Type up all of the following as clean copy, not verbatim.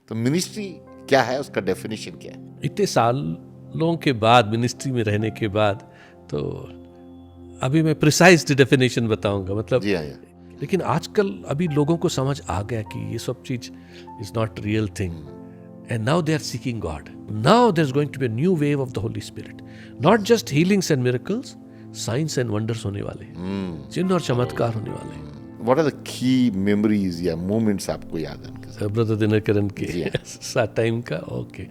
तो मिनिस्ट्री क्या है, उसका डेफिनेशन क्या है? इतने सालों के बाद, मिनिस्ट्री में रहने के बाद, तो अभी मैं प्रिसाइज डेफिनेशन बताऊंगा, मतलब जी हाँ। लेकिन आजकल अभी लोगों को समझ आ गया कि ये सब चीज is not real thing, and now they are seeking God. Now there is going to be a new wave of the Holy Spirit. Not just healings and miracles, signs and wonders होने वाले, चिन्ह और चमत्कार होने वाले. What are the key memories या moments आपको याद है उनके? ब्रदर दिनकरन के साथ टाइम का. Okay.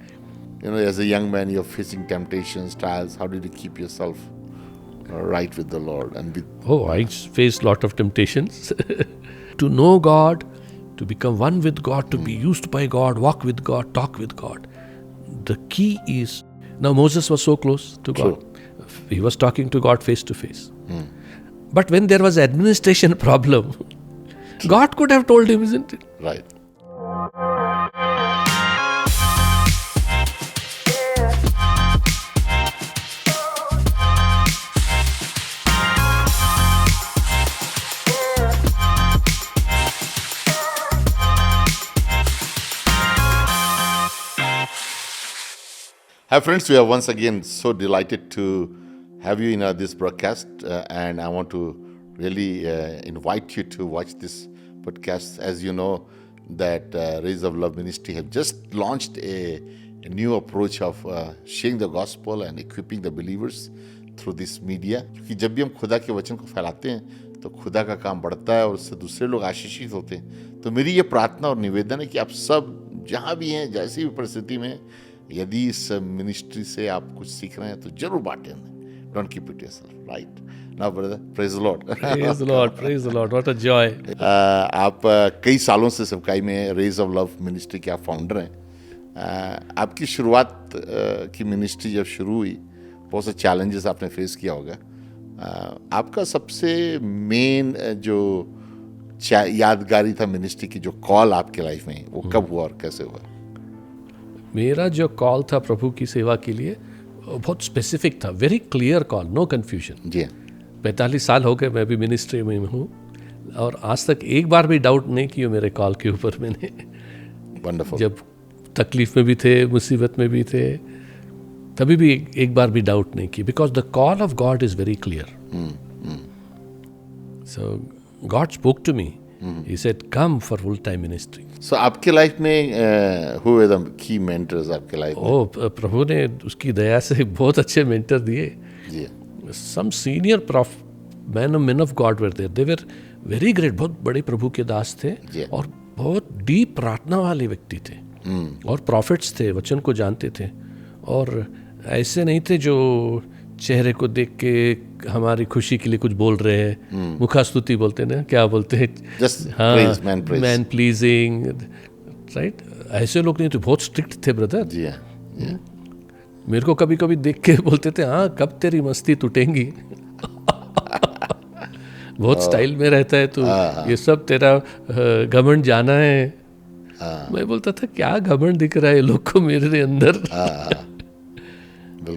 You know, as a young man, you're facing temptations, trials. How did you keep yourself right with the Lord and with? Oh, I faced lot of temptations. To know God, to become one with God, to be used by God, walk with God, talk with God. The key is, now Moses was so close to God. He was talking to God face to face. But when there was administration problem, God could have told him, isn't it? Right. Hi friends, we are once again so delighted to have you in this broadcast, and I want to really invite you to watch this podcast. As you know that Rays of Love Ministry have just launched a new approach of sharing the gospel and equipping the believers through this media. क्योंकि जब भी हम खुदा के वचन को फैलाते हैं तो खुदा का काम बढ़ता है और उससे दूसरे लोग आशीषित होते हैं. तो मेरी ये प्रार्थना और निवेदन है कि आप सब जहाँ भी हैं, जैसी भी परिस्थिति में, यदि इस मिनिस्ट्री से आप कुछ सीख रहे हैं तो जरूर बांटें. Don't keep it yourself, right? Now, brother, praise the Lord. Praise the Lord, praise the Lord. What a joy. आप कई सालों से सेवकाई में रेज ऑफ लव मिनिस्ट्री के आप फाउंडर हैं. आपकी शुरुआत की मिनिस्ट्री जब शुरू हुई, बहुत से चैलेंजेस आपने फेस किया होगा. आपका सबसे मेन जो यादगारी था मिनिस्ट्री की, जो कॉल आपके लाइफ में, वो कब हुआ और कैसे हुआ? मेरा जो कॉल था प्रभु की सेवा के लिए बहुत स्पेसिफिक था, very clear call, no confusion. जी. 45 साल हो गए मैं भी मिनिस्ट्री में हूँ और आज तक एक बार भी डाउट नहीं किया मेरे कॉल के ऊपर. मैंने वंडरफुल. जब तकलीफ में भी थे, मुसीबत में भी थे, तभी भी एक बार भी डाउट नहीं किया, because the call of God is very clear. So God spoke to me. He said, come for full-time ministry. So आपके लाइफ में who were the key mentors आपके लाइफ में? प्रभु ने उसकी दया से बहुत अच्छे मेंटर दिए. जी. Some senior men of God were there. They were very great. बहुत बड़े प्रभु के दास थे और बहुत डीप प्रार्थना वाले व्यक्ति थे और प्रॉफिट्स थे, वचन को जानते थे और ऐसे नहीं थे जो चेहरे को देख के हमारी खुशी के लिए कुछ बोल रहे हैं. मुखास्तुति बोलते हैं ना, क्या बोलते हैं? Man pleasing, right? ऐसे लोग नहीं थे, बहुत स्ट्रिक्ट थे ब्रदर. जी. मेरे को कभी कभी देख के बोलते थे, हाँ कब तेरी मस्ती टूटेंगी. बहुत स्टाइल में रहता है तू, ये सब तेरा घमंड जाना है. मैं बोलता था क्या घमंड दिख रहा है लोग को मेरे अंदर.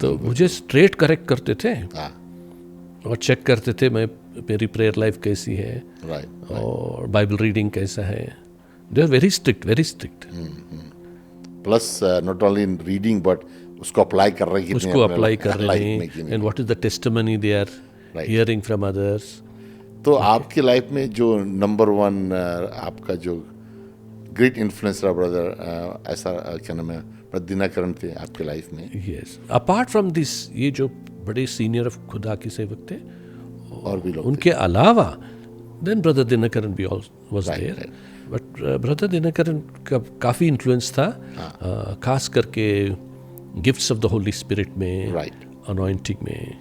तो मुझे स्ट्रेट करेक्ट करते थे और चेक करते थे मेरी प्रेयर लाइफ कैसी है और बाइबल रीडिंग कैसा है. They are very strict, very strict. Plus not only in reading but उसको अप्लाई कर रहे हैं and what is the testimony they are hearing from others. तो आपकी लाइफ में जो नंबर वन आपका जो ग्रेट इन्फ्लुएंस रहा ब्रदर, ऐसा क्या नाम है, ब्रदर दिनाकरण थे आपके लाइफ में? यस. अपार्ट फ्रॉम दिस, ये जो बड़े सीनियर ऑफ खुदा के सेवक थे और भी लोग, उनके अलावा देन ब्रदर दिनाकरण भी was there. But brother Dinakaran का काफ़ी इन्फ्लुएंस था, खास करके gifts of the Holy Spirit में, अनॉइंटिंग में.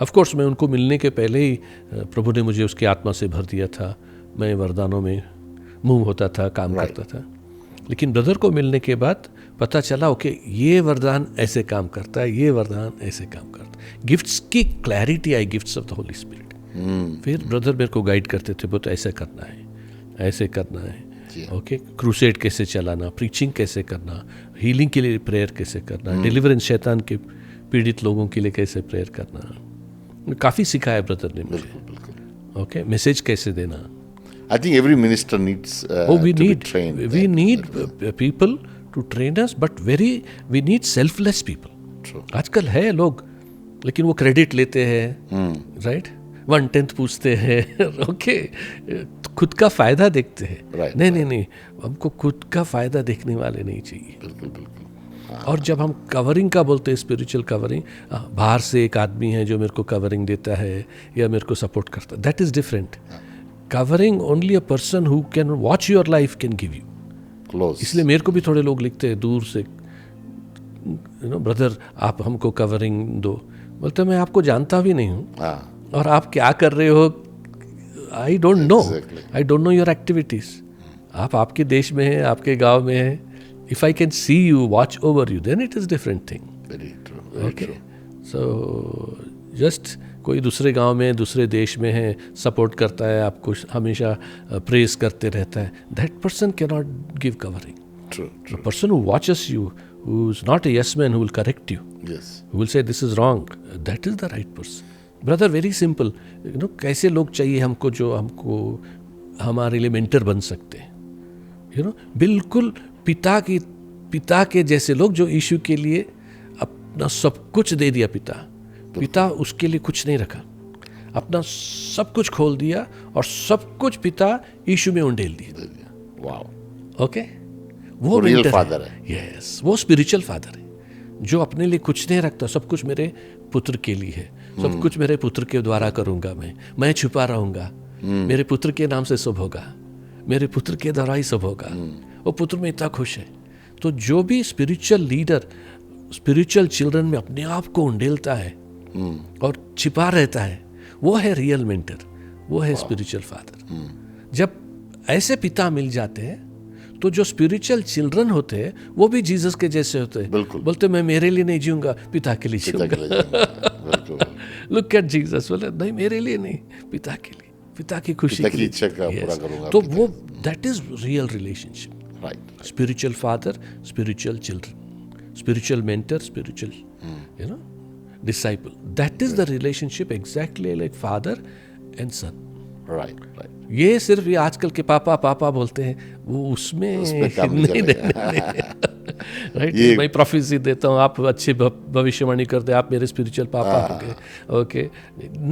ऑफ कोर्स मैं उनको मिलने के पहले ही प्रभु ने मुझे उसकी आत्मा से भर दिया था. मैं वरदानों में मूव होता था, काम करता था. लेकिन ब्रदर को मिलने के बाद पता चला, ओके ये वरदान ऐसे काम करता है, ये वरदान ऐसे काम करता है. गिफ्ट्स की clarity I, gifts of the Holy spirit. फिर ब्रदर मेरे को गाइड करते थे, बहुत ऐसे करना है, ऐसे करना है. ओके, क्रूसेड कैसे चलाना, प्रीचिंग कैसे करना, हीलिंग के लिए प्रेयर कैसे करना, डिलीवरेंस शैतान के पीड़ित लोगों के लिए कैसे प्रेयर करना. काफ़ी सिखाया ब्रदर ने मुझे. ओके, मैसेज कैसे देना. I think every minister needs we need trained. We need people to train us, but we need selfless people. True. आजकल है लोग, लेकिन वो क्रेडिट लेते हैं, राइट, 1/10 पूछते हैं, ओके, खुद का फायदा देखते हैं. Right, नहीं, हमको खुद का फायदा देखने वाले नहीं चाहिए. बिल्कुल बिल्कुल. और जब हम कवरिंग का बोलते हैं, स्पिरिचुअल कवरिंग, बाहर से एक आदमी है जो मेरे को कवरिंग देता है या मेरे को सपोर्ट करता है, that is different. Covering only a person who can watch your life can give you. Close. इसलिए मेरे को भी थोड़े लोग लिखते हैं दूर से, ब्रदर आप हमको कवरिंग दो. बोलते मैं आपको जानता भी नहीं हूँ और आप क्या कर रहे हो, I don't know. I don't know your activities. आप आपके देश में हैं, आपके गांव में हैं. If I can see you, watch over you, then it is different thing. Very true. Okay. So just कोई दूसरे गांव में, दूसरे देश में है, सपोर्ट करता है आपको, हमेशा प्रेज करते रहता है, that person cannot give covering. True. The person who watches you, who is not a yes man, who will correct you, Yes. who will say this is wrong, that is the right person. Brother, very simple. कैसे लोग चाहिए हमको जो हमको हमारे लिए mentor बन सकते हैं. बिल्कुल पिता के जैसे लोग जो यीशु के लिए अपना सब कुछ दे दिया. पिता उसके लिए कुछ नहीं रखा, अपना सब कुछ खोल दिया और सब कुछ पिता यीशु में उंडेल दिया. वाओ. ओके, वो रियल फादर है. यस, वो स्पिरिचुअल फादर है जो अपने लिए कुछ नहीं रखता. सब कुछ मेरे पुत्र के लिए है, सब कुछ मेरे पुत्र के द्वारा करूंगा. मैं छुपा रहूंगा, मेरे पुत्र के नाम से सब होगा, मेरे पुत्र के द्वारा ही सब होगा. वो पुत्र में इतना खुश है. तो जो भी स्पिरिचुअल लीडर स्पिरिचुअल चिल्ड्रन में अपने आप को उंडेलता है और छिपा रहता है, वो है रियल मेंटर, वो है स्पिरिचुअल फादर. जब ऐसे पिता मिल जाते हैं तो जो स्पिरिचुअल चिल्ड्रन होते हैं वो भी जीसस के जैसे होते हैं. बोलते मैं मेरे लिए नहीं जीऊंगा, पिता के लिए जीऊंगा. लुक एट जीसस, बोले नहीं मेरे लिए नहीं, पिता के लिए, पिता की खुशी की इच्छा का पूरा करूंगा. तो वो that is real relationship. Right. Spiritual father, spiritual children, spiritual mentor, spiritual, disciple. That is the relationship exactly like father and son. Right. ये सिर्फ ये आजकल के पापा बोलते हैं, वो उसमें नहीं. राइट, मैं प्रोफेसी देता हूँ, आप अच्छी भविष्यवाणी करते हैं, आप मेरे स्पिरिचुअल पापा हो गए. ओके,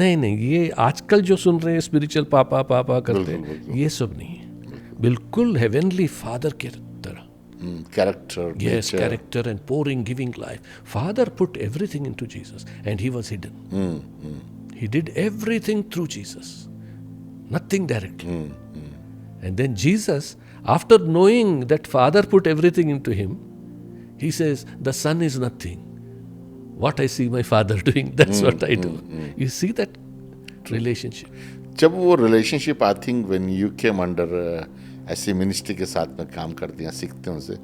नहीं, ये आजकल जो सुन रहे हैं स्पिरिचुअल पापा करते हैं, ये सब नहीं है. बिल्कुल हेवनली फादर के तरह. Character. Yes, character and pouring, giving life. Father put everything into Jesus and he was hidden. He did everything through Jesus, nothing directly. And then Jesus, after knowing that Father put everything into him, he says, the Son is nothing. What I see my Father doing, that's what I do. You see that relationship. जब वो relationship, I think when you came under ऐसे ministry के साथ में काम करते हैं, सीखते हैं उनसे,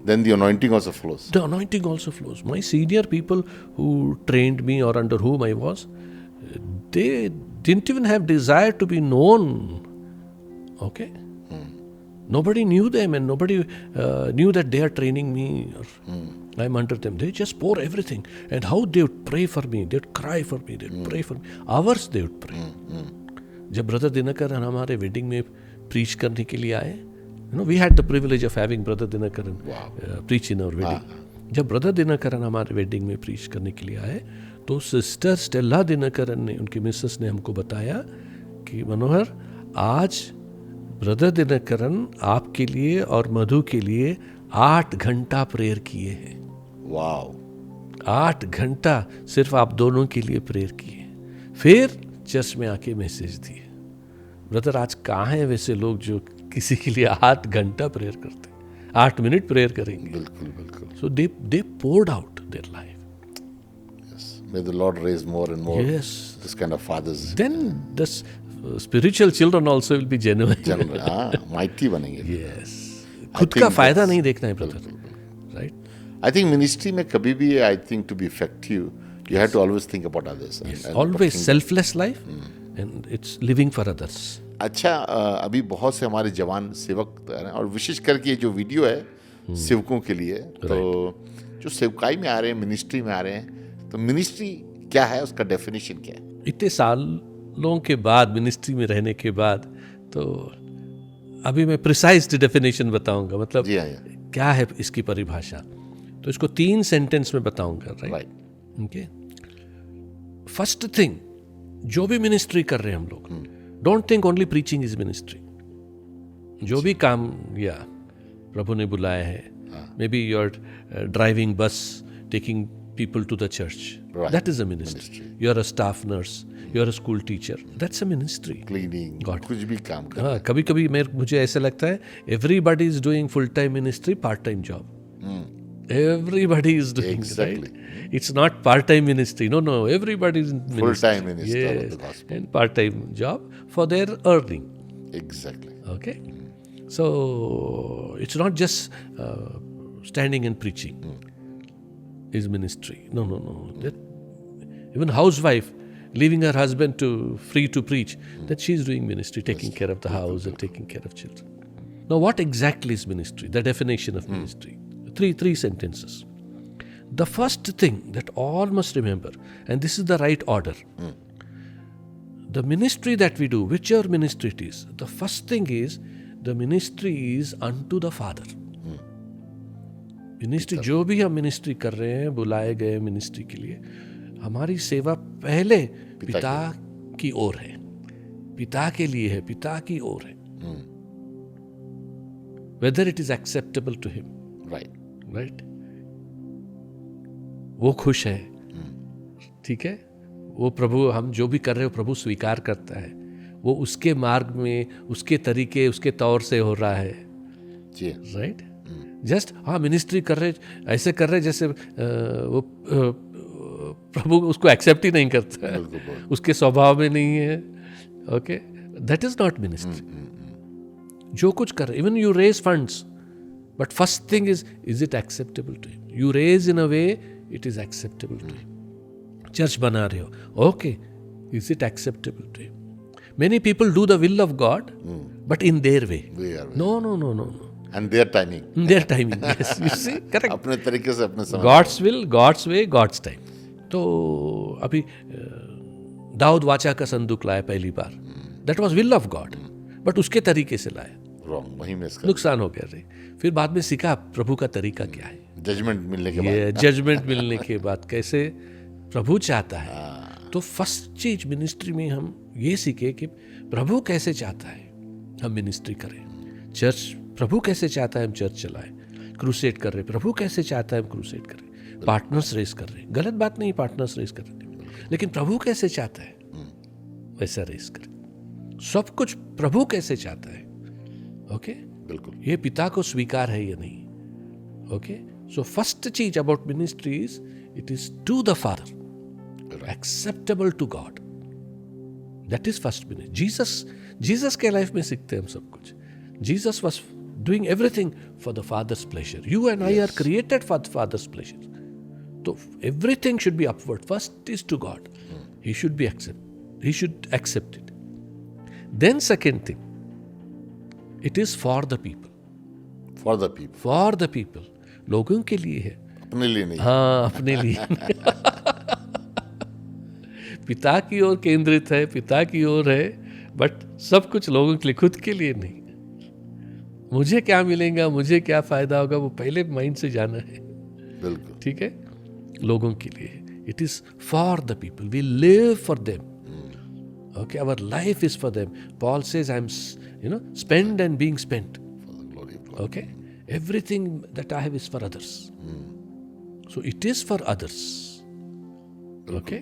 then the anointing also flows. The anointing also flows. My senior people who trained me or under whom I was, they didn't even have desire to be known. Okay? Nobody knew them and nobody knew that they are training me or I'm under them. They just pour everything. And how they would pray for me, they would cry for me, they would pray for me. Hours they would pray. जब brother Dinakaran हमारे wedding में preach करने के लिए आए, we had the privilege of having brother Dhinakaran preach in our wedding. जब brother Dinakaran हमारे wedding में प्रीच करने के लिए आए तो सिस्टर स्टेला दिनकरन ने, उनकी मिसेस ने हमको बताया कि मनोहर, आज ब्रदर दिनकरन आपके लिए और मधु के लिए 8 घंटा प्रेयर किए हैं. वाओ. 8 घंटा सिर्फ आप दोनों के लिए प्रेयर किए. फिर चर्च में आके मैसेज दिए. ब्रदर, आज कहाँ हैं वैसे लोग जो किसी के लिए 8 घंटा प्रेयर करते हैं, 8 मिनट प्रेयर करेंगे. बिल्कुल. So they poured out their life. Yes. May the Lord raise more and more this kind of fathers. Then the spiritual children also will be genuine. Mighty बनेंगे. Yes. खुद का फायदा नहीं देखना है brother. Right? I think ministry में कभी भी, I think to be effective, you have to always think about others. Yes. Always selfless life and it's living for others. अच्छा, अभी बहुत से हमारे जवान सेवक हैं और विशेष करके ये जो वीडियो है सेवकों के लिए, तो जो सेवकाई में आ रहे हैं, मिनिस्ट्री में आ रहे हैं, तो मिनिस्ट्री क्या है, उसका डेफिनेशन क्या है? इतने सालों के बाद, मिनिस्ट्री में रहने के बाद, तो अभी मैं प्रिसाइज डेफिनेशन बताऊंगा. मतलब क्या है इसकी परिभाषा? तो इसको 3 सेंटेंस में बताऊंगा, right? Right. Okay. First thing, जो भी मिनिस्ट्री कर रहे हैं हम लोग, don't think only preaching is ministry. जो भी काम या प्रभु ने बुलाया है, maybe you are driving bus, taking people to the church. Right. That is a ministry. You are a staff nurse. You are a school teacher. That's a ministry. Cleaning, God. कुछ भी काम कर। हाँ, कभी कभी मुझे ऐसा लगता है everybody is doing full time ministry, part time job. Everybody is doing, Exactly. right? It's not part time ministry. No. Everybody is in ministry. Full time minister of the gospel. And part time job for their earning. Exactly. Okay. So it's not just standing and preaching. Is ministry. No. That, even housewife leaving her husband to free to preach, that she is doing ministry, taking care of the house and taking care of children. Now, what exactly is ministry? The definition of ministry. Three sentences. The first thing that all must remember, and this is the right order. The ministry that we do, whichever ministry it is, the first thing is the ministry is unto the Father. Ministry, जो भी हम ministry कर रहे हैं, बुलाए गए ministry के लिए, हमारी सेवा पहले पिता की ओर है, पिता के लिए है, पिता की ओर है। Whether it is acceptable to him, right? वो खुश है, ठीक है? वो प्रभु, हम जो भी कर रहे हो प्रभु स्वीकार करता है, वो उसके मार्ग में, उसके तरीके, उसके तौर से हो रहा है, राइट? जस्ट मिनिस्ट्री कर रहे, ऐसे कर रहे जैसे वो प्रभु उसको एक्सेप्ट ही नहीं करता है, उसके स्वभाव में नहीं है। Okay, that is not ministry. जो कुछ कर रहे, even you raise funds, but first thing is it acceptable to him? You raise in a way it is acceptable to him. Church बना रहे हो, okay, is it acceptable to him? Many people do the will of God but in their way. No. And their timing. Their timing, yes. You see, correct. अपने तरीके से, अपने समय। God's will, God's way, God's time. तो अभी दाऊद वाचा का संदूक लाया पहली बार, that was will of God, but उसके तरीके से लाया, Wrong, वहीं में इसका नुकसान हो गया रे। फिर बाद में सीखा प्रभु का तरीका क्या है। जजमेंट मिलने के बाद, जजमेंट मिलने के बाद कैसे प्रभु चाहता है। तो फर्स्ट चीज मिनिस्ट्री में हम ये सीखे कि प्रभु कैसे चाहता है हम मिनिस्ट्री करें। चर्च, प्रभु कैसे चाहता है हम चर्च चलाएं। क्रूसेड कर रहे, प्रभु कैसे चाहता है हम क्रूसेड करें। पार्टनर्स रेस कर रहे, गलत बात नहीं पार्टनर्स रेस कर रहे, लेकिन प्रभु कैसे चाहता है वैसा रेस करें। सब कुछ प्रभु कैसे चाहता है। ओके, बिल्कुल, ये पिता को स्वीकार है या नहीं। ओके, सो फर्स्ट चीज about ministry is it is to the Father, acceptable to God. That is first ministry. Jesus के लाइफ में सीखते हैं हम सब कुछ। Jesus was doing everything for the Father's pleasure. You and I are created for the Father's pleasure. So everything should be upward. First is to God. He should accept it. Then second thing, it is for the people. For the people. लोगों के लिए है, अपने लिए नहीं। हाँ, अपने लिए पिता की ओर केंद्रित है, पिता की ओर है, बट सब कुछ लोगों के लिए, खुद के लिए नहीं। मुझे क्या मिलेगा, मुझे क्या फायदा होगा, वो पहले माइंड से जाना है। बिल्कुल, ठीक है, लोगों के लिए। It is for the people, we live for them. Okay, our life is for them. Paul says I am spend and being spent. Okay, everything that I have is for others. So it is for others. Okay,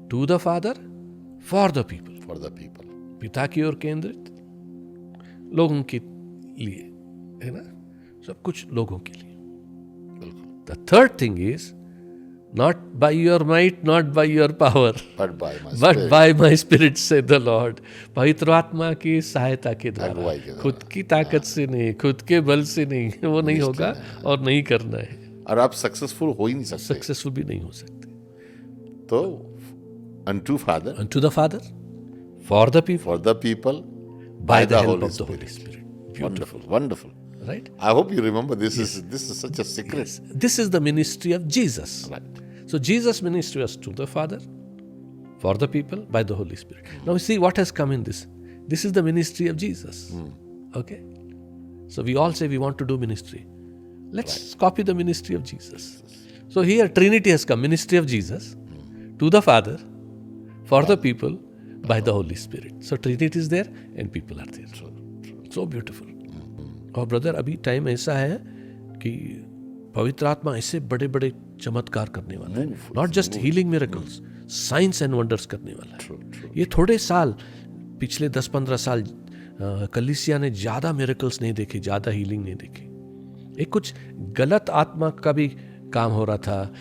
to the Father, for the people. पिता की ओर केंद्रित, लोगों के लिए, है ना, सब कुछ लोगों के लिए। The third thing is not by your might, not by your power, but by my spirit से द लॉर्ड। पवित्र आत्मा की सहायता के द्वारा, खुद की ताकत से नहीं, खुद के बल से नहीं, वो नहीं होगा और नहीं करना है। और आप सक्सेसफुल हो ही नहीं सकते, सक्सेसफुल भी नहीं हो सकते। तो unto the Father, for the people, by the help of the Holy Spirit. Wonderful. Right? I hope you remember this. This is such a secret. Yes. This is the ministry of Jesus. Right. So Jesus' ministry was to the Father, for the people, by the Holy Spirit. Now see what has come in this. This is the ministry of Jesus. Okay? So we all say we want to do ministry. Let's copy the ministry of Jesus. So here Trinity has come, ministry of Jesus to the Father, for the people, by the Holy Spirit. So Trinity is there and people are there. So beautiful. और brother अभी time ऐसा है कि पवित्र आत्मा ऐसे बड़े बड़े चमत्कार करने वाला है. Not just healing miracles, signs and wonders करने वाला है. ये थोड़े साल, पिछले 10-15 साल कलीसिया ने ज़्यादा मिरेकल्स नहीं देखे, ज़्यादा हीलिंग नहीं देखे. एक कुछ गलत आत्मा का भी काम हो रहा था.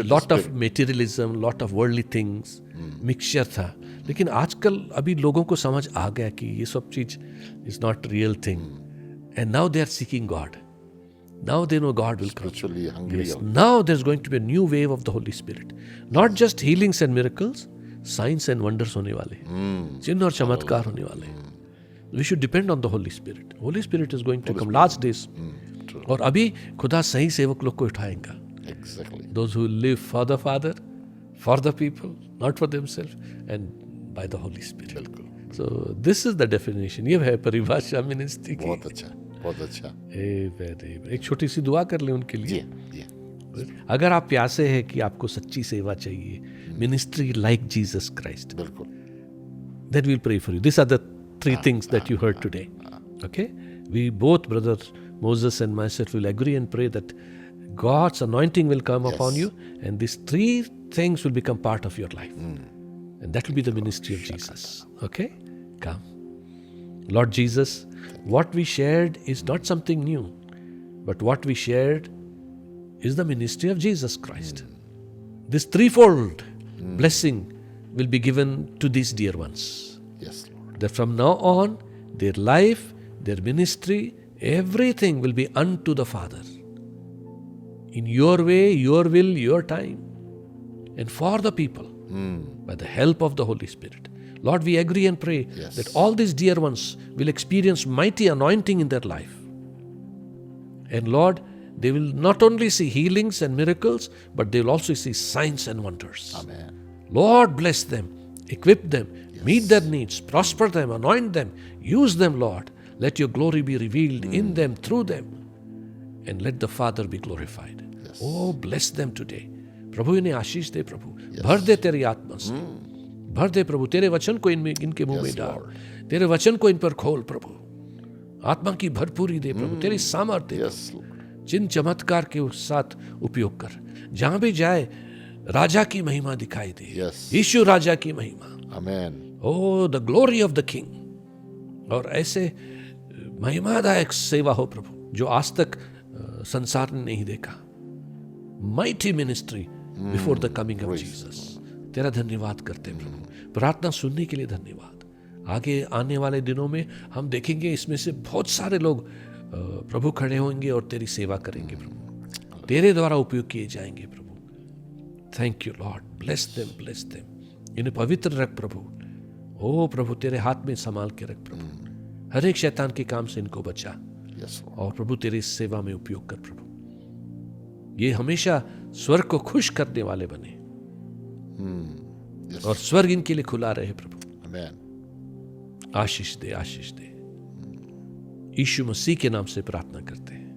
Lot of materialism, lot of worldly things, mixture था. लेकिन आजकल अभी लोगों को समझ आ गया कि ये सब चीज is not real thing. And now they are seeking God. Now they know God will come. Now there is going to be a new wave of the Holy Spirit. Not just healings and miracles, signs and wonders होने वाले, चिन्ह और चमत्कार होने वाले. We should depend on the Holy Spirit. Holy Spirit is going to come last days. और अभी खुदा सही सेवक लोग को उठाएगा. Exactly. Those who live for the Father, for the people, not for themselves, and by the Holy Spirit. बिल्कुल. So this is the definition. ये है परिभाषा मिनिस्ट्री की. बहुत अच्छा, बहुत अच्छा. एक छोटी सी दुआ कर लें उनके लिए. अगर आप प्यासे हैं कि आपको सच्ची सेवा चाहिए, मिनिस्ट्री लाइक जीसस क्राइस्ट, बिल्कुल, then we'll pray for you. These are the three things that you heard today. Okay? We both, Brother Moses and myself, will agree and pray that God's anointing will come upon you, and these three things will become part of your life. And that will be the ministry of Jesus. Okay? Come. Lord Jesus, what we shared is not something new, but what we shared is the ministry of Jesus Christ. This threefold blessing will be given to these dear ones. Yes, Lord. That from now on, their life, their ministry, everything will be unto the Father. In your way, your will, your time, and for the people, by the help of the Holy Spirit. Lord, we agree and pray that all these dear ones will experience mighty anointing in their life. And Lord, they will not only see healings and miracles, but they will also see signs and wonders. Amen. Lord, bless them, equip them, meet their needs, prosper them, anoint them, use them, Lord. Let your glory be revealed in them, through them, and let the Father be glorified. Oh, bless them today. प्रभु इन्हें आशीष दे. प्रभु भर दे तेरी आत्मा से. भर दे प्रभु. तेरे वचन को इनके मुंह में डाल. तेरे वचन को इन पर खोल प्रभु. आत्मा की भरपूरी दे प्रभु. तेरी सामर्थ्य दे. जिन चमत्कार के साथ उपयोग कर. जहां भी जाए राजा की महिमा दिखाई दे. यीशु राजा की महिमा. Amen. Oh, the glory of the King. और ऐसे महिमादायक सेवा हो प्रभु जो आज तक संसार ने नहीं देखा. Mighty ministry before the coming of Jesus. तेरा धन्यवाद करते हैं प्रभु. प्रार्थना सुनने के लिए धन्यवाद. आगे आने वाले दिनों में हम देखेंगे इसमें से बहुत सारे लोग प्रभु खड़े होंगे और तेरी सेवा करेंगे प्रभु. तेरे द्वारा उपयोग किए जाएंगे प्रभु. Thank you Lord. Bless them, bless them. इन्हें पवित्र रख प्रभु. ओ प्रभु तेरे हाथ में संभाल के रख प्रभु. हर एक शैतान के काम से इनको बचा. और प्रभु तेरी सेवा में उपयोग कर प्रभु. ये हमेशा स्वर्ग को खुश करने वाले बने. और स्वर्ग इनके लिए खुला रहे प्रभु. आशीष दे, आशीष दे. यीशु मसीह के नाम से प्रार्थना करते हैं.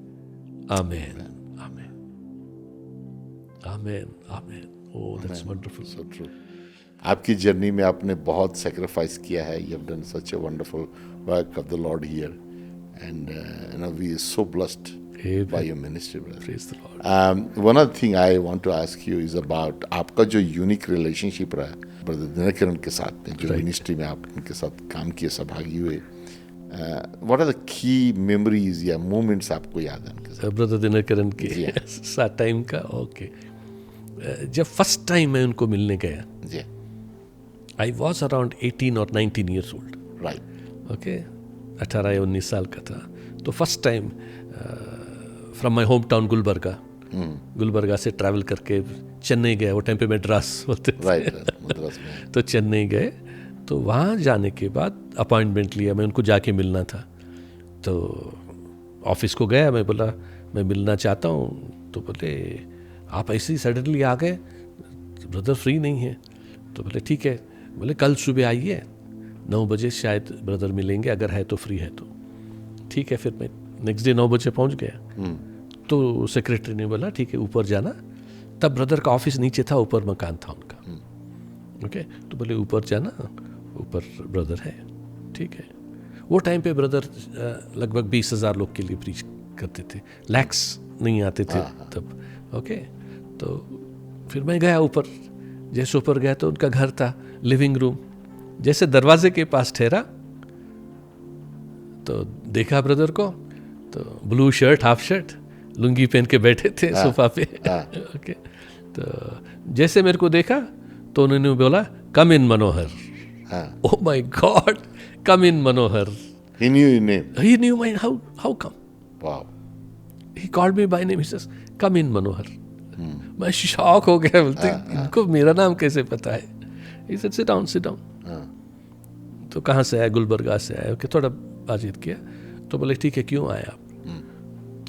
Amen, amen, amen, amen. Oh, that's wonderful. So true. आपकी जर्नी में आपने बहुत सेक्रीफाइस किया है. You have done such a wonderful work of the Lord here, and we are so blessed by your ministry, brother. Praise the Lord. One other thing I want to ask you is about आपका जो unique relationship रहा brother Dinakaran के साथ में, जो ministry में आप उनके साथ काम किए, सहभागी हुए. What are the key memories या moments आपको याद है उनके साथ? ब्रदर दिनकरन के साथ टाइम का. ओके. जब फर्स्ट टाइम मैं उनको मिलने गया, I was around 18 or 19 years old. Right. Okay. 18 या 19 साल का था. तो first time from my home town Gulbarga से ट्रैवल करके चेन्नई गए. वो टाइम पे मद्रास बोलते थे. तो चेन्नई गए. तो वहाँ जाने के बाद अपॉइंटमेंट लिया. मैं उनको जाके मिलना था. तो ऑफिस को गया. मैं बोला मैं मिलना चाहता हूँ. तो बोले आप ऐसे ही सडनली आ गए, ब्रदर फ्री नहीं है. तो बोले ठीक है. बोले कल सुबह आइए 9 बजे शायद ब्रदर मिलेंगे, अगर है तो फ्री है तो. ठीक है. फिर मैं नेक्स्ट डे 9 बजे पहुंच गया. तो सेक्रेटरी ने बोला ठीक है ऊपर जाना, तब ब्रदर का ऑफिस नीचे था, ऊपर मकान था उनका। ओके, तो बोले ऊपर जाना, ऊपर ब्रदर है, ठीक है। वो टाइम पे ब्रदर लगभग 20,000 लोग के लिए प्रीच करते थे, लैक्स नहीं आते थे तब। ओके, तो फिर मैं गया ऊपर। जैसे ऊपर गया तो उनका घर था, लिविंग रूम। जैसे दरवाजे के पास ठहरा तो देखा ब्रदर को, तो blue shirt, half shirt, lungi पहन के बैठे थे सोफा पे। ओके, तो जैसे मेरे को देखा तो उन्होंने बोला come in Manohar. Oh my God, come in Manohar. He knew your name. He knew my how come? Wow. He called me by name. He says, "Come in, Manohar." मैं शॉक हो गया, बोलते इनको मेरा नाम कैसे पता है? He said, "Sit down, sit down." तो कहाँ से आया? गुलबर्गा से आया। ओके, थोड़ा बातचीत किया तो बोले ठीक है, क्यों आए आप?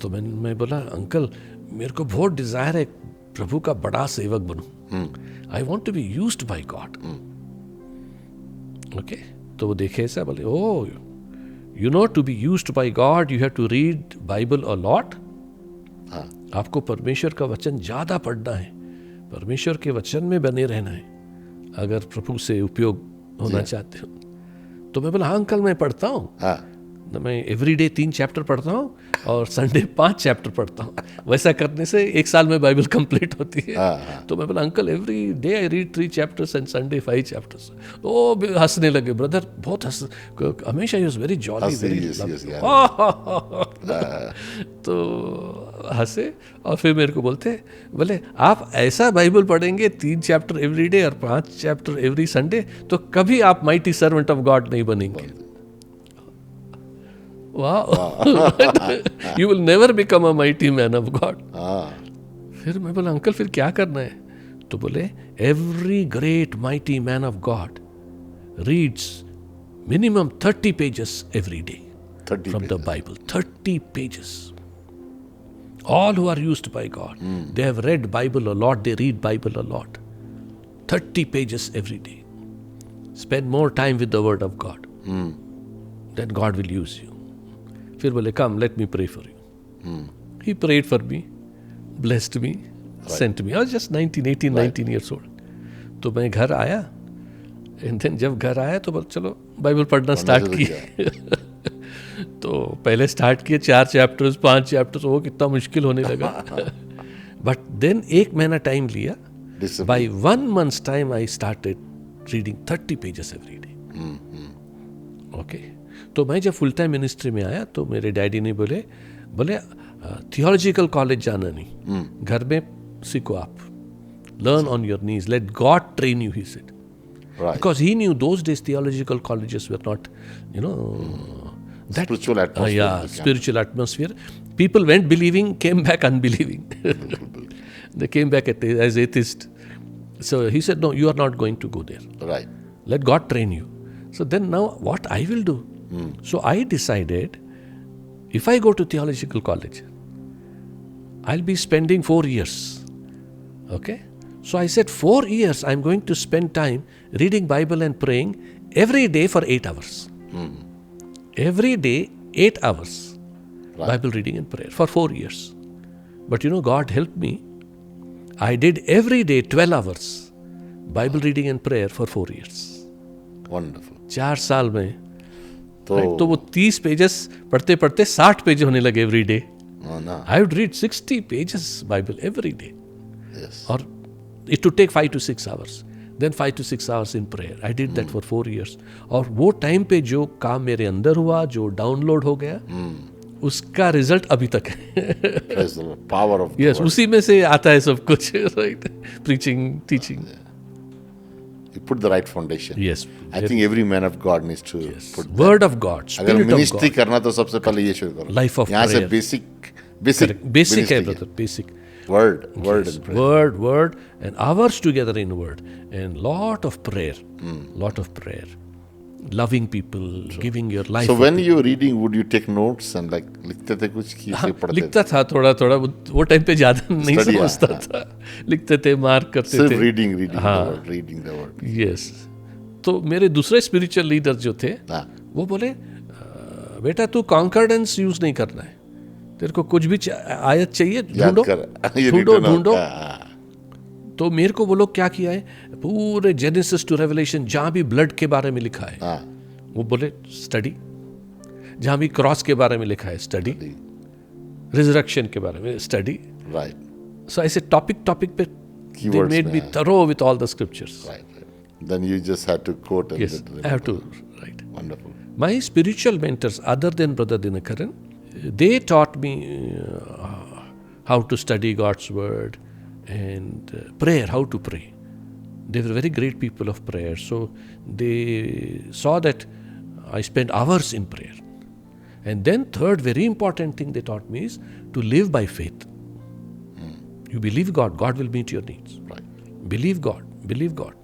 तो मैं बोला अंकल मेरे को बहुत डिजायर है प्रभु का बड़ा सेवक बनूं। I want to be used by God. Okay, तो वो देखे ऐसा, बोले oh you know to be used by God you have to read Bible a lot. आपको परमेश्वर का वचन ज़्यादा पढ़ना है, परमेश्वर के वचन में बने रहना है अगर प्रभु से उपयोग होना चाहते हो। तो मैं बोला हाँ अंकल मैं पढ़ता हूँ, मैं एवरी डे 3 चैप्टर पढ़ता हूँ और संडे 5 चैप्टर पढ़ता हूँ। वैसा करने से 1 साल में बाइबल कंप्लीट होती है। तो मैं बोला uncle every day I read 3 chapters and Sunday 5 chapters. ओ हंसने लगे ब्रदर, बहुत हमेशा ही वाज वेरी जॉली, वेरी तो हंसे और फिर मेरे को बोले आप ऐसा बाइबल पढ़ेंगे 3 चैप्टर एवरी डे और 5 चैप्टर एवरी संडे तो कभी आप माइटी सर्वेंट ऑफ गॉड नहीं बनेंगे। Wow. You will never become a mighty man of God. फिर मैं बोला अंकल फिर क्या करना है? तो बोले every great mighty man of God reads minimum 30 pages every day from the Bible. 30 pages. All who are used by God, they have read Bible a lot, they read Bible a lot. 30 pages every day. Spend more time with the Word of God. Then God will use you. फिर बोले come let me pray for you. He prayed for me, blessed me, sent me. I was just 19 years old. तो मैं घर आया and then जब घर आया तो बोले चलो बाइबल पढ़ना स्टार्ट किए। तो पहले स्टार्ट किए 4 चैप्टर्स 5 चैप्टर्स, वो कितना मुश्किल होने लगा। बट देन 1 महीना टाइम लिया। By 1 month's time I started reading 30 pages every day. Okay, तो मैं जब फुल टाइम मिनिस्ट्री में आया तो मेरे डैडी ने बोले थियोलॉजिकल कॉलेज जाना नहीं, घर में सीखो आप, learn on your knees, let God train you, he said, because he new those days theological colleges were not that spiritual atmosphere. People went believing, came back unbelieving. They came back as atheists. So he said, no, you are not going to go there. Right. Let God train you. So then now what I will do? So I decided, if I go to theological college, I'll be spending 4 years. Okay? So I said 4 years I'm going to spend time reading Bible and praying every day for 8 hours. Every day 8 hours. Right. Bible reading and prayer for 4 years. But God helped me. I did every day 12 hours Bible reading and prayer for 4 years. Wonderful. 4 साल में तो वो 30 pages पढ़ते पढ़ते 60 page होने लगे every day. I would read 60 pages Bible every day, और it would take 5 to 6 hours, then 5 to 6 hours in prayer. I did that for 4 years. और वो टाइम पे जो काम मेरे अंदर हुआ, जो डाउनलोड हो गया, उसका रिजल्ट अभी तक है। पावर ऑफ यस, उसी में से आता है सब कुछ, right? Preaching, teaching. You put the right foundation. Yes. I think every man of God needs to put that. Word of God, Spirit of God. अगर मिनिस्ट्री करना तो सबसे पहले ये शुरू करो. Life of यहाँ prayer. से basic है brother, basic. Word and prayer. Word and hours together in word and lot of prayer. Loving people, giving your life. So when you're reading, would you take notes and like लिखते थे कुछ कि पढ़ते थे? लिखता था थोड़ा, वो टाइम पे ज़्यादा नहीं समझता था, लिखते थे, मार्क करते थे. सिर्फ reading the word. Yes. तो मेरे दूसरे स्पिरिचुअल लीडर जो थे, वो बोले बेटा तू कॉन्कर्डेंस यूज नहीं करना है, तेरे को कुछ भी आयत चाहिए, याद ढूंढो कर ये ढूंढो written out ढूंढो। का, तो मेरे को वो लोग क्या किया है, पूरे जेनेसिस टू रेवलेशन जहाँ भी ब्लड के बारे में लिखा है हाँ, वो बोले स्टडी, जहाँ भी क्रॉस के बारे में लिखा है स्टडी, रिजरेक्शन के बारे में स्टडी। right, सो ऐसे टॉपिक पे they Keywords made me में, thorough with all the scriptures. right. Then you just had to quote and Yes, then I have to write. Wonderful. My spiritual mentors, other than Brother Dhinakaran, they taught me how to study God's word and prayer, how to pray. They were very great people of prayer. So they saw that I spent hours in prayer. And then third very important thing they taught me is to live by faith. You believe God, God will meet your needs. Right. Believe God, believe God.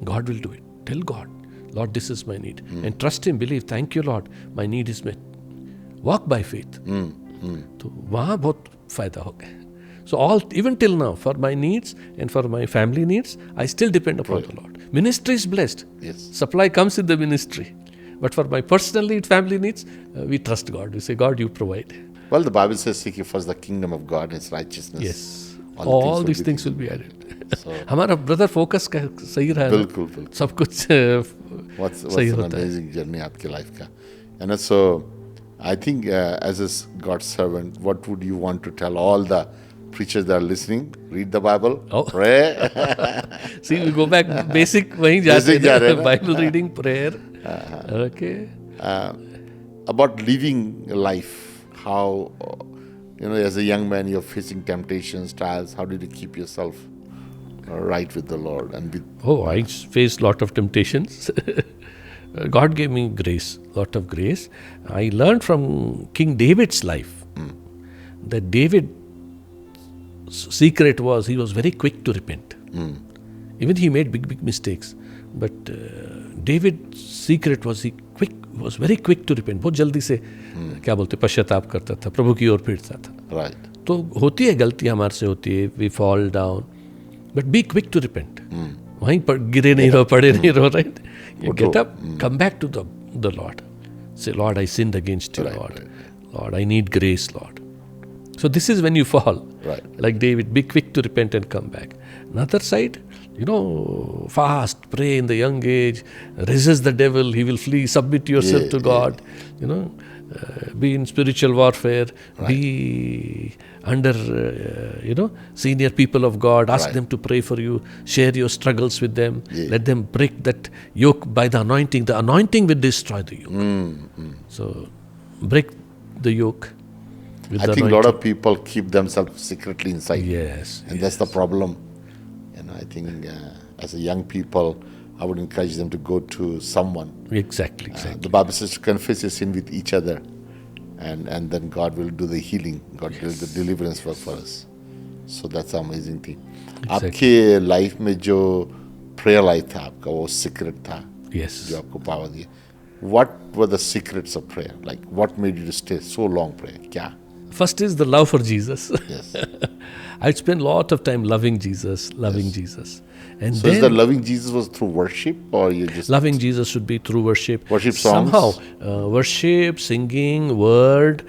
God will do it. Tell God, Lord, this is my need. And trust Him, believe, thank you, Lord, my need is met. Walk by faith. तो वहाँ बहुत फायदा हो गया. So all, even till now, for my needs and for my family needs, I still depend upon the Lord. Ministry is blessed. Yes. Supply comes in the ministry. But for my personal need, family needs, we trust God. We say, God, you provide. Well, the Bible says, seek ye first the kingdom of God and His righteousness. Yes. All All these things will be added. So, हमारा brother focus का सही रहा है, बिल्कुल बिल्कुल. सब कुछ What's सही an होता है. amazing journey आपके life का. And so, I think as a God's servant, what would you want to tell all the preachers that are listening? Read the Bible, Oh. pray. See, we go back basic वहीं जाते Basic जा रहे हैं हैं, ना? Bible reading, prayer. Okay. About living life, how, as a young man, you're facing temptations, trials. How did you keep yourself right with the Lord? And with, Oh, I faced lot of temptations. God gave me grace, lot of grace. I learned from King David's life that David's secret was he was very quick to repent. Even he made big mistakes, but David's secret was he was very quick to repent. बहुत जल्दी से क्या बोलते पश्चाताप करता था, प्रभु की ओर फिरता था. right. तो होती है गलतियां हमारे से होती है, we fall down, but be quick to repent. वहीं पर गिरे नहीं रहो, पड़े नहीं रहो, right? You get up, come back to the Lord. Say, Lord, I sinned against you, Right, Lord. right. Lord, I need grace, Lord. So this is when you fall. Right. Like David, be quick to repent and come back. Another side, fast, pray in the young age, resist the devil, he will flee, submit yourself to God, be in spiritual warfare, be under, senior people of God, ask them to pray for you, share your struggles with them, let them break that yoke by the anointing will destroy the yoke. So, break the yoke. I think a lot of people keep themselves secretly inside. Yes. And that's the problem. I think as a young people, I would encourage them to go to someone. Exactly. The Bible says to confess your sin with each other. And then God will do the healing. God will do the deliverance work for us. So that's an amazing thing. Exactly. आपके life में जो prayer life था आपका, वो secret था. Yes. जो आपको power दिया. What were the secrets of prayer? Like what made you to stay so long prayer? क्या? First is the love for Jesus. Yes. I'd spend a lot of time loving Jesus. And So then is the loving Jesus was through worship or you just... loving Jesus should be through worship. Worship songs? Somehow, worship, singing, word,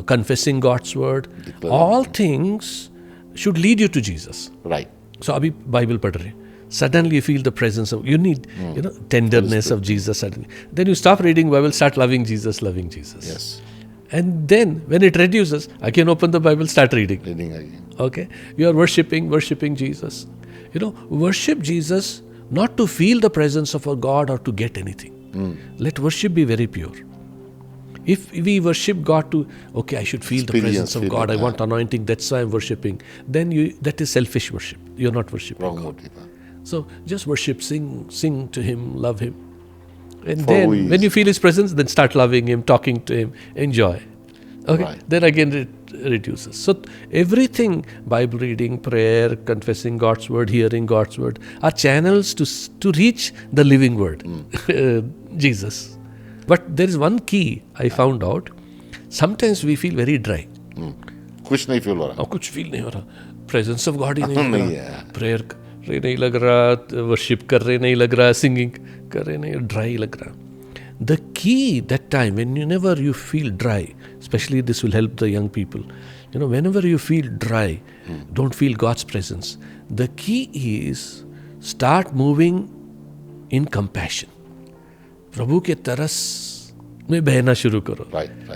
confessing God's word, all things should lead you to Jesus. Right. So, abhi Bible पढ़ रहे, suddenly you feel the presence of, you need, tenderness of Jesus suddenly. Then you stop reading Bible, start loving Jesus. Yes. And then when it reduces, again open the Bible, start reading. Reading again. Okay? You are worshipping Jesus. Worship Jesus not to feel the presence of our God or to get anything. Let worship be very pure. If we worship God to, I should feel the presence of God, I want anointing, that's why I'm worshipping, then that is selfish worship. You're not worshiping Wrong God. motive. So just worship, sing to Him, love Him. And For then who He when is. you feel His presence, then start loving Him, talking to Him, enjoy. Okay, Right. then again it reduces. So everything, Bible reading, prayer, confessing God's word, hearing God's word, are channels to reach the living word, Jesus. But there is one key I found out. Sometimes we feel very dry. कुछ नहीं feel हो रहा. कुछ feel नहीं हो रहा, presence of God ही नहीं लग नहीं रहा, है. प्रेयर कर रहे नहीं लग रहा, वर्शिप कर रहे नहीं लग रहा, सिंगिंग कर रहे नहीं, ड्राई लग रहा. the key that time, whenever you feel dry, especially this will help the young people, whenever you feel dry, don't feel God's presence, the key is start moving in compassion. प्रभु के तरस में बहना शुरू करो.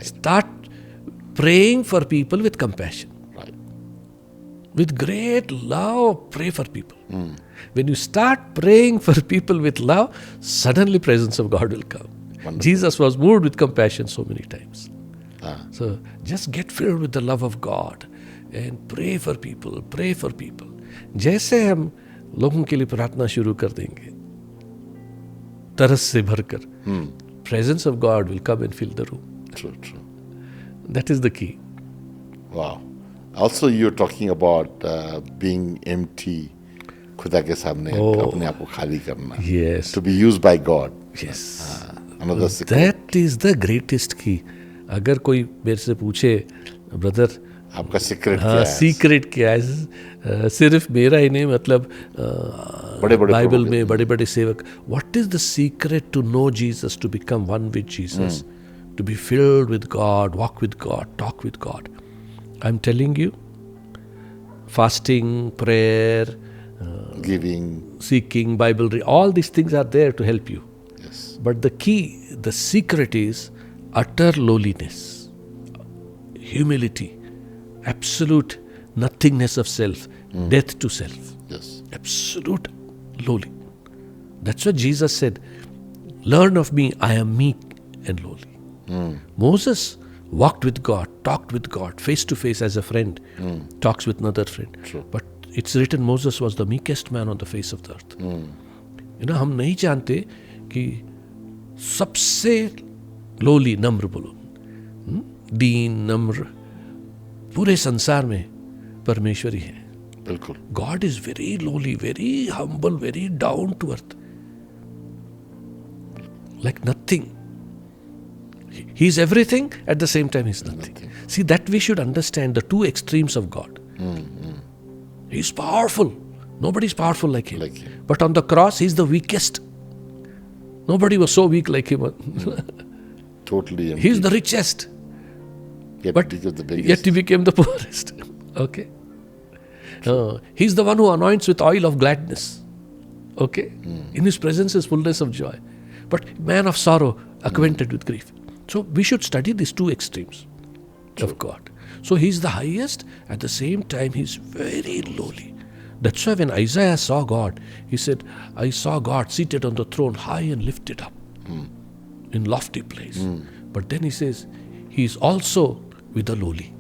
Start praying for people with compassion. With great love, pray for people. When you start praying for people with love, suddenly presence of God will come. Wonderful. Jesus was moved with compassion so many times. So just get filled with the love of God and pray for people, pray for people. जैसे हम लोगों के लिए प्रार्थना शुरू कर देंगे, तरस से भरकर, presence of God will come and fill the room. True. That is the key. Wow. Also, you're talking about being empty, खुदा के सामने अपने आप को खाली करना. Yes. To be used by God. Yes. Another secret. That is the greatest key. अगर कोई मेरे से पूछे, ब्रदर आपका सीक्रेट क्या है? सीक्रेट क्या है? सिर्फ मेरा ही नहीं, मतलब बाइबल में बड़े बड़े सेवक, what is the secret to know Jesus, to become one with Jesus, to be filled with God, walk with God, talk with God? I am telling you, fasting, prayer, giving, seeking, Bible reading, all these things are there to help you. Yes. But the key, the secret is utter lowliness, humility, absolute nothingness of self, death to self. Yes. Absolute lowly. That's what Jesus said. Learn of me, I am meek and lowly. Moses walked with God, talked with God, face to face as a friend, talks with another friend. True. But it's written Moses was the meekest man on the face of the earth. हम नहीं जानते कि सबसे lolly, नम्र बोलो, दीन, नम्र पूरे संसार में परमेश्वर ही है. बिल्कुल. God is very lowly, very humble, very down to earth. Like nothing. He is everything, at the same time he is nothing. See, that we should understand the two extremes of God. He is powerful. Nobody is powerful like him. But on the cross, he is the weakest. Nobody was so weak like him. Totally empty. He is the richest. But yet he became the poorest. Okay. He is the one who anoints with oil of gladness. Okay. In his presence is fullness of joy. But man of sorrow, acquainted with grief. So we should study these two extremes of God. So he is the highest, at the same time he is very lowly. That's why when Isaiah saw God, he said, I saw God seated on the throne, high and lifted up, in lofty place. But then he says, he is also with the lowly,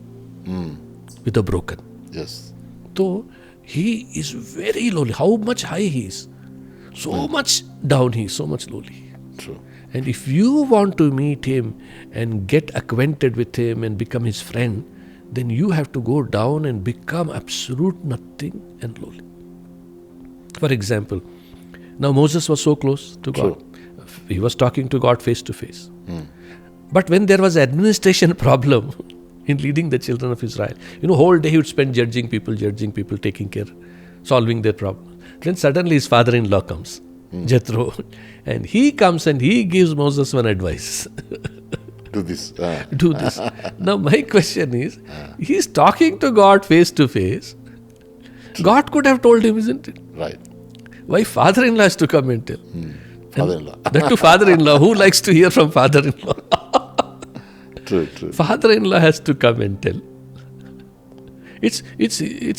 with the broken. Yes. So he is very lowly. How much high he is, so much down he is, so much lowly. True. And if you want to meet him and get acquainted with him and become his friend, then you have to go down and become absolute nothing and lowly. For example, now Moses was so close to God. True. He was talking to God face to face. But when there was administration problem in leading the children of Israel, whole day he would spend judging people, taking care, solving their problems. Then suddenly his father-in-law comes, Jethro, and he comes and he gives Moses one advice. Do this. Do this. Now my question is, he's talking to God face to face. God could have told him, isn't it? Right. Why father-in-law has to come and tell? Father-in-law. That to father-in-law. Who likes to hear from father-in-law? True. Father-in-law has to come and tell. It's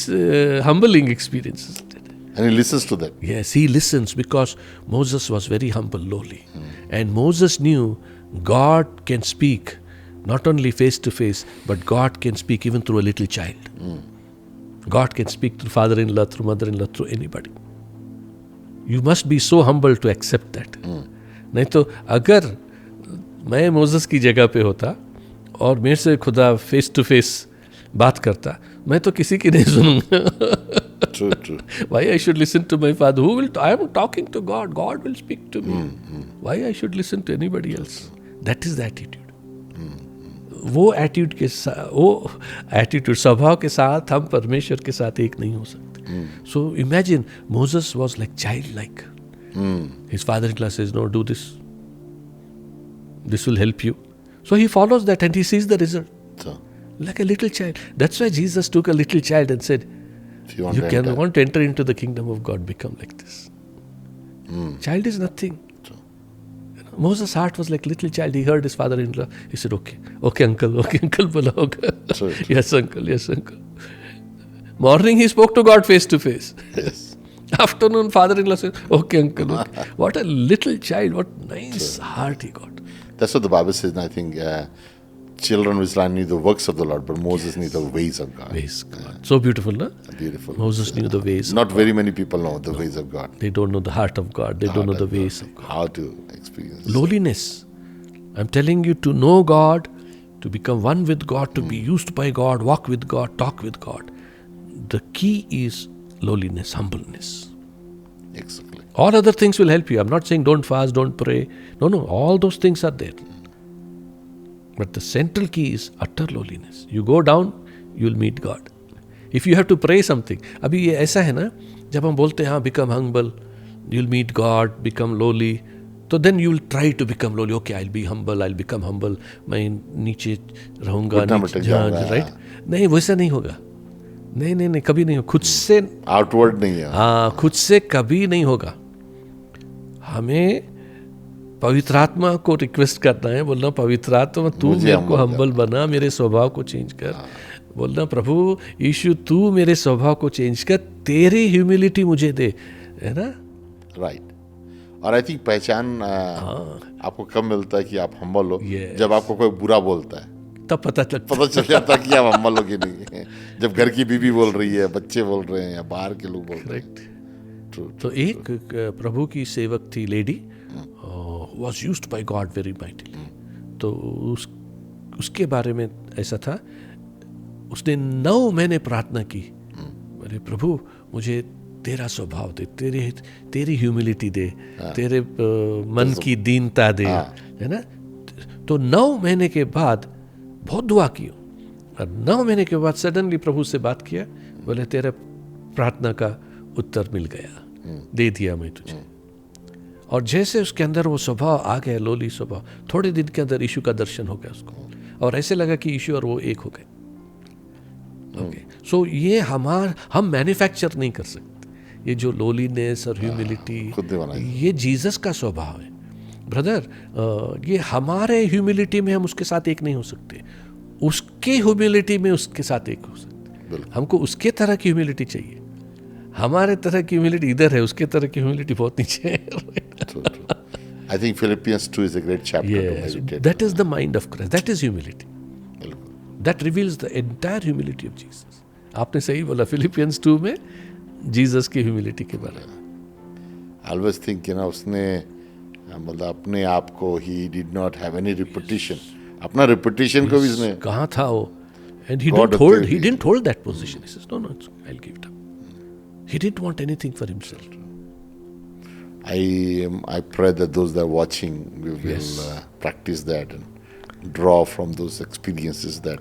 a humbling experience, isn't it? And he listens to that. Yes, he listens because Moses was very humble, lowly. And Moses knew God can speak not only face to face, but God can speak even through a little child. God can speak through father-in-law, through mother-in-law, through anybody. You must be so humble to accept that. नहीं तो अगर मैं Moses की जगह पे होता और मेरे से खुदा फेस टू फेस बात करता, मैं तो किसी की नहीं सुनूंगा. True. Why I should listen to my father? I am talking to God. God will speak to me. Why I should listen to anybody else? That is the attitude. वो attitude स्वभाव के साथ हम परमेश्वर के साथ एक नहीं हो सकते. So imagine Moses was like childlike. His father-in-law says, no, do this. This will help you. So he follows that and he sees the result. So, Like a little child. That's why Jesus took a little child and said, if you want you to can enter, want to enter into the kingdom of God, become like this. Child is nothing. True. Moses' heart was like little child. He heard his father-in-law. He said, okay uncle, bola hoga. True. Yes uncle. Morning he spoke to God face to face. Yes. Afternoon father-in-law said, okay uncle, okay. What a little child, what nice heart he got. That's what the Bible says, and I think children of Israel knew the works of the Lord, but Moses knew the ways of God. Ways God. So beautiful, no? Beautiful. Moses knew the ways. Not very many people know the ways of God. They don't know the heart of God. They don't know the ways of God. How to experience. Lowliness. I'm telling you, to know God, to become one with God, to be used by God, walk with God, talk with God. The key is lowliness, humbleness. Exactly. All other things will help you. I'm not saying don't fast, don't pray. No, all those things are there. But the central key is utter lowliness. You go down, you'll meet God. If you have to pray something, अभी ये ऐसा है ना, जब हम बोलते हैं हाँ, become humble, you'll meet God, become lowly, तो then you'll try to become lowly. Okay, I'll be humble, I'll become humble. मैं नीचे रहूँगा, right? नहीं, वैसा नहीं होगा. नहीं, कभी नहीं होगा. खुद से आउटवर्ड नहीं है. हाँ, खुद से कभी नहीं होगा. हमें पवित्र आत्मा को रिक्वेस्ट करना है, बोलना पवित्र आत्मा तू मेरे को हम्बल बना, मेरे स्वभाव को चेंज कर. बोलना प्रभु यीशु तू मेरे स्वभाव को चेंज कर, तेरी ह्यूमिलिटी मुझे दे, है ना? राइट. और आई थिंक पहचान आपको कब मिलता है कि आप हम्बल हो? जब आपको कोई बुरा बोलता है तब पता चल जाता है कि आप हम्बल हो कि नहीं. जब घर की बीवी बोल रही है, बच्चे बोल रहे हैं या बाहर के लोग बोल रहे हैं. तो एक प्रभु की सेवक थी, lady, was used by God very mightily. तो उसके बारे में ऐसा था, उसने 9 महीने प्रार्थना की, अरे प्रभु मुझे तेरा स्वभाव दे, तेरी ह्यूमिलिटी दे, तेरे मन की दीनता दे, है ना? तो 9 महीने के बाद बहुत दुआ की, और 9 महीने के बाद सडनली प्रभु से बात किया, बोले तेरे प्रार्थना का उत्तर मिल गया, दे दिया मैं तुझे. और जैसे उसके अंदर वो स्वभाव आ गया, लोली स्वभाव, थोड़े दिन के अंदर यीशु का दर्शन हो गया उसको, और ऐसे लगा कि यीशु और वो एक हो गए. ओके, सो ये हम मैन्युफैक्चर नहीं कर सकते. ये जो लोलीनेस और ह्यूमिलिटी, ये जीसस का स्वभाव है. ब्रदर, ये हमारे ह्यूमिलिटी में हम उसके साथ एक नहीं हो सकते, उसके ह्यूमिलिटी में उसके साथ एक हो सकते. हमको उसके तरह की ह्यूमिलिटी चाहिए. हमारे तरह की ह्यूमिलिटी इधर है, उसके तरह की ह्यूमिलिटी बहुत नीचे है. True. I think Philippians 2 is a great chapter to meditate. That is the mind of Christ. That is humility. That reveals the entire humility of Jesus. आपने सही बोला, Philippians 2 में जीसस की ह्यूमिलिटी के बारे में. I always think, उसने मतलब अपने आप को, he did not have any reputation. अपना reputation को भी उसने कहाँ था वो? And he didn't hold that position. He says, no, I'll give it up. He didn't want anything for himself. I pray that those that are watching will practice that and draw from those experiences that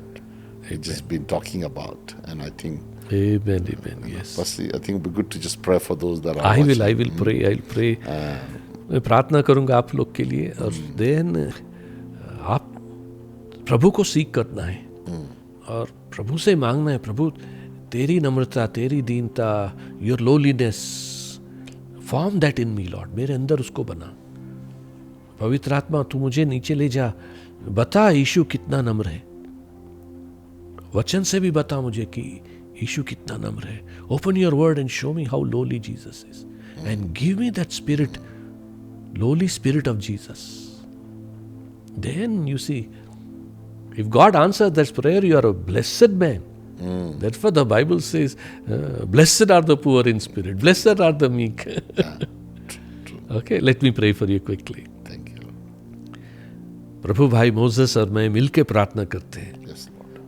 we've just been talking about. And I think, Amen, yes. Firstly, I think it would be good to just pray for those that are I watching. will pray. I'll pray. मैं प्रार्थना करूँगा आप लोग के लिए, और then आप प्रभु को सीख करना है, और प्रभु से मांगना है, प्रभु तेरी नम्रता, तेरी दीनता, your lowliness, form that in me Lord, मेरे अंदर उसको बना. पवित्र आत्मा तू मुझे नीचे ले जा, बता यीशु कितना नम्र है. वचन से भी बता मुझे कि यीशु कितना नम्र है. Open your word and show me how lolly Jesus is, and give me that spirit, lowly spirit of Jesus. Then you see, if God answers that prayer, you are a blessed man. Therefore the Bible says, blessed are the poor in spirit, blessed are the meek. True. Okay, let me pray for you quickly. Thank you. प्रभु भाई Moses और मैं मिलके प्रार्थना करते हैं. Yes, Lord.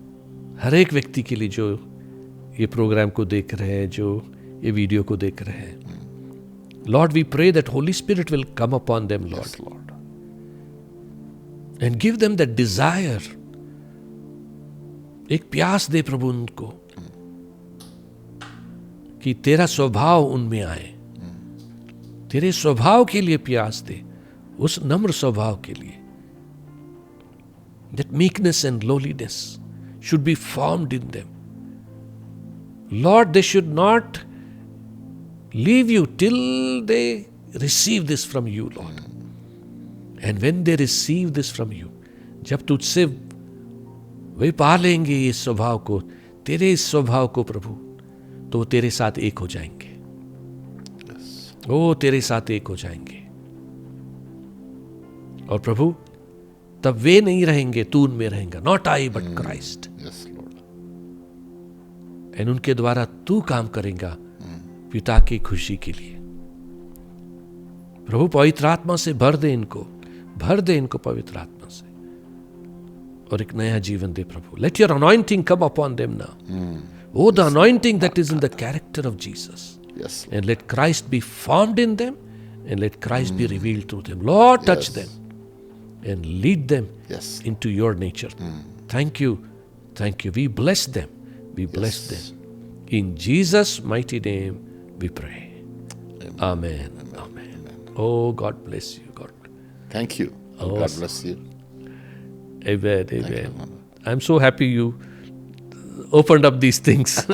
हर एक व्यक्ति के लिए जो ये प्रोग्राम को देख रहे हैं, जो ये वीडियो को देख रहे हैं, Lord, we pray that Holy Spirit will come upon them, Lord. Yes, Lord. And give them that desire. एक प्यास दे प्रभु उनको कि तेरा स्वभाव उनमें आए. तेरे स्वभाव के लिए प्यास दे, उस नम्र स्वभाव के लिए, that meekness and lowliness should be formed in them. Lord, they should not leave you till they receive this from you, Lord. And when they receive this from you, जब तुझसे वे पा लेंगे इस स्वभाव को, तेरे इस स्वभाव को प्रभु, तो वो तेरे साथ एक हो जाएंगे. वो तेरे साथ एक हो जाएंगे. और प्रभु तब वे नहीं रहेंगे, तू उनमें रहेगा. Not I but Christ. And उनके द्वारा तू काम करेगा पिता की खुशी के लिए. प्रभु पवित्र आत्मा से भर दे इनको पवित्र आत्मा से, और एक नया जीवन दे प्रभु. Let your anointing come upon them now. Oh, the anointing that is in the character of Jesus. Yes. And let Christ be formed in them, and let Christ be revealed through them. Lord, touch them and lead them into your nature. Thank you. We bless them. In Jesus' mighty name we pray. Amen. Oh, God bless you. Thank you. Oh, God bless you. Amen. I'm so happy you opened up these things.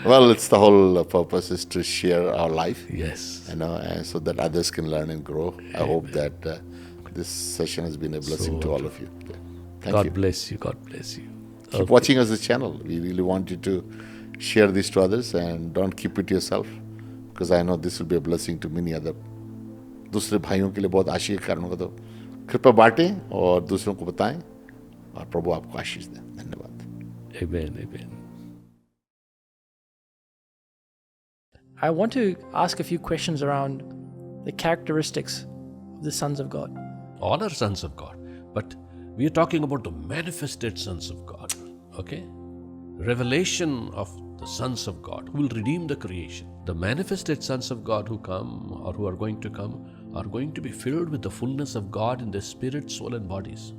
Well, it's the whole purpose is to share our life. Yes. And so that others can learn and grow. I hope that this session has been a blessing to all of you. Thank you. God bless you. Keep watching us this channel. We really want you to share this to others and don't keep it to yourself, because I know this will be a blessing to many other. दूसरे भाइयों के लिए बहुत आशीष के कारण होगा. तो कृपया बांटें और दूसरों को बताएं, और प्रभु आपको आशीष दें. धन्यवाद. Amen. I want to ask a few questions around the characteristics of the sons of God. All are sons of God, but we are talking about the manifested sons of God. Okay? Revelation of the sons of God who will redeem the creation. The manifested sons of God who come or who are going to come are going to be filled with the fullness of God in their spirit, soul and bodies.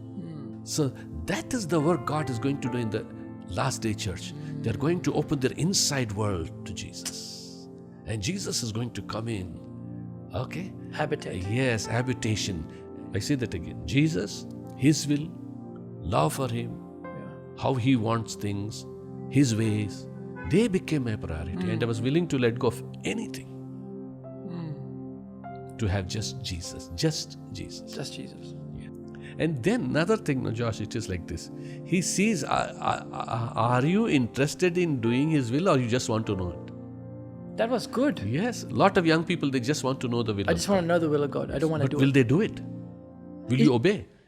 So that is the work God is going to do in the last day church. They are going to open their inside world to Jesus. And Jesus is going to come in. Okay? Habitate. Yes, habitation. I say that again. Jesus, His will, love for Him, how He wants things, His ways, they became my priority. And I was willing to let go of anything to have just Jesus. Just Jesus. Just Jesus. And then another thing, Josh, it is like this. He sees, are you interested in doing His will, or you just want to know it? That was good. Yes. A lot of young people, they just want to know the will of God. I just want to know the will of God. I don't want to do But will it. they do it? Will you obey?